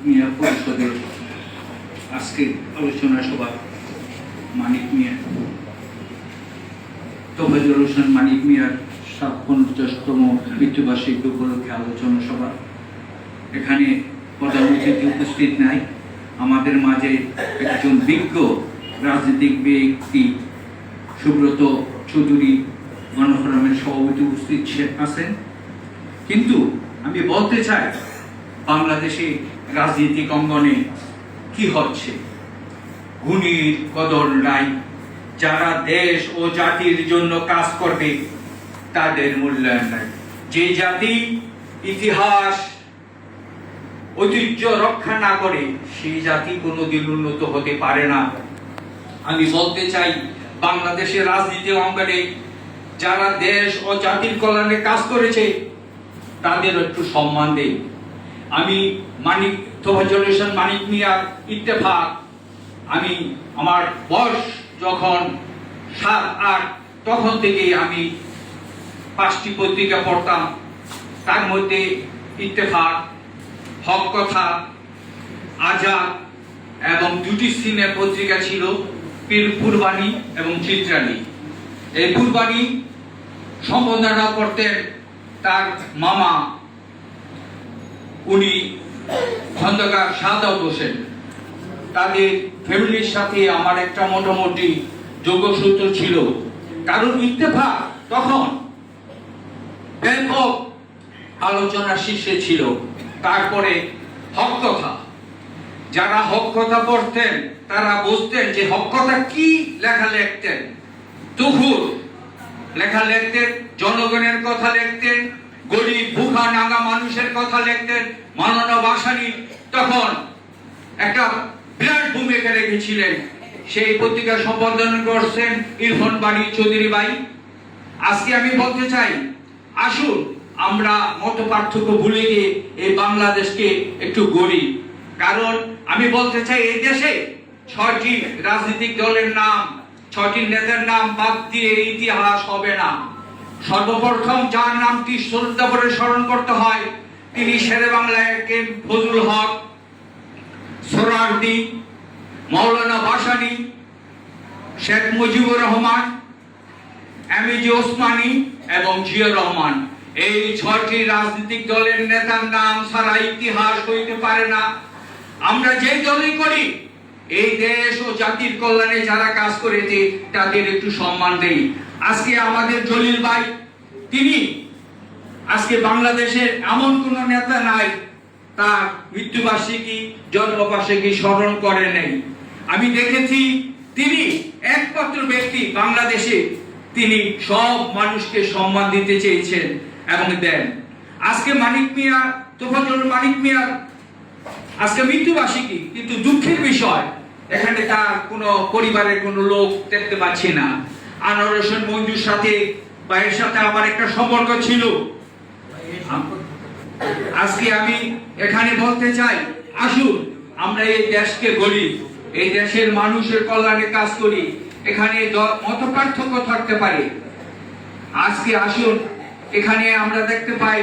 মিয়া পরিষদের আজকের আলোচনা সভা মানিক মিয়া তোফাজ্জল হোসেন মানিক মিয়ার ৫০তম মৃত্যুবার্ষিকী উপলক্ষে আলোচনা সভা। এখানে প্রধান অতিথি উপস্থিত নাই, আমাদের মাঝে একজন বিজ্ঞ রাজনৈতিক ব্যক্তি সুব্রত চৌধুরী গণফোরামের সভাপতি উপস্থিত আছেন। কিন্তু আমি বলতে চাই, বাংলাদেশে রাজনৈতিক অঙ্গনে কি হচ্ছে? গুণীর কদর নাই। যারা দেশ ও জাতির জন্য কাজ করবে তাদের মূল্যায়ন নাই। যে জাতি ইতিহাস ঐতিহ্য রক্ষা না করে সেই জাতি কোনোদিন উন্নত হতে পারে না। আমি বলতে চাই, বাংলাদেশের রাজনীতি অঙ্গনে যারা দেশ ও জাতির কল্যাণে কাজ করেছে তাদের একটু সম্মান দেই। আমি তোফাজ্জল হোসেন মানিক মিয়ার ইত্তেফাক, আমি আমার বয়স যখন ৭-৮ তখন থেকেই আমি ৫টি পত্রিকা পড়তাম। তার মধ্যে ইত্তেফাক, হক কথা, আজাদ এবং ২টি সিনে পত্রিকা ছিল, পূর্বাণী এবং চিত্রাণী। এই পূর্বাণী সম্পাদনা করতেন তার মামা, উনি খন্দকার শাহাদাত হোসেন। তাদের ফ্যামিলির সাথে আমার একটা মোটামুটি যোগসূত্র ছিল, কারণ ইত্তেফাক তখন ব্যাপক আলোচনার শীর্ষে ছিল। তারপরে হক কথা, যারা হক কথা পড়তেন তারা বুঝতেন যে হক কথা কি লেখা লিখতেন। তুহুর লেখা লিখতেন, জনগণের কথা লিখতেন, গরিব ভুখা নাগা মানুষের কথা লিখতেন। মাওলানা ভাসানী তখন একটা বিরাট ভূমিকা রেখেছিলেন। সেই পত্রিকা সম্পাদনা করছেন ইরফান বাড়ি চৌধুরী ভাই। আজকে আমি বলতে চাই, আসুন আমরা মত পার্থক্য ভুলে গিয়ে এই বাংলাদেশকে একটু গড়ি। কারণ আমি বলতে চাই, এই দেশে ৬টি রাজনৈতিক দলের নাম, ৬টি নেতার নাম বাদ দিয়ে ইতিহাস হবে না। সর্বপ্রথম যার নামটি শ্রদ্ধা করে স্মরণ করতে হয় তিনি শেরে বাংলা ফজলুল হক, সোহরাওয়ার্দী, মাওলানা ভাসানী, শেখ মুজিবুর রহমান, এমএজি ওসমানী এবং জিয়া রহমান। এই ৬টি রাজনৈতিক দলের নেতার নাম ছাড়া ইতিহাস হইতে পারে না। আমরা যে দলই করি, এই দেশ ও জাতির কল্যাণে যারা কাজ করেছে তাদের একটু সম্মান দেই। আজকে আমাদের জলিল ভাই, তিনি আজকে বাংলাদেশের এমন কোন নেতা নাই তার মৃত্যুবার্ষিকী জন্মবার্ষিকী স্মরণ করে নেই। আমি দেখেছি তিনি একমাত্র ব্যক্তি বাংলাদেশে, তিনি সব মানুষকে সম্মান দিতে চেয়েছেন এবং দেন। আজকে মানিক মিয়া, তোফাজ্জল মানিক মিয়া আজকে মৃত্যুবার্ষিকী, কিন্তু দুঃখের বিষয় এখানে তার কোনো পরিবারের কোনো লোক দেখতে পাচ্ছি না। আনোয়ার হোসেন মঞ্জুর সাথে ভাইয়ের সাথে আমার একটা সম্পর্ক ছিল। আজকে আমি এখানে বলতে চাই, আসুন আমরা এই দেশকে গড়ি, এই দেশের মানুষের কল্যাণে কাজ করি। এখানে মত পার্থক্য থাকতে পারে, আজকে আসুন এখানে আমরা দেখতে পাই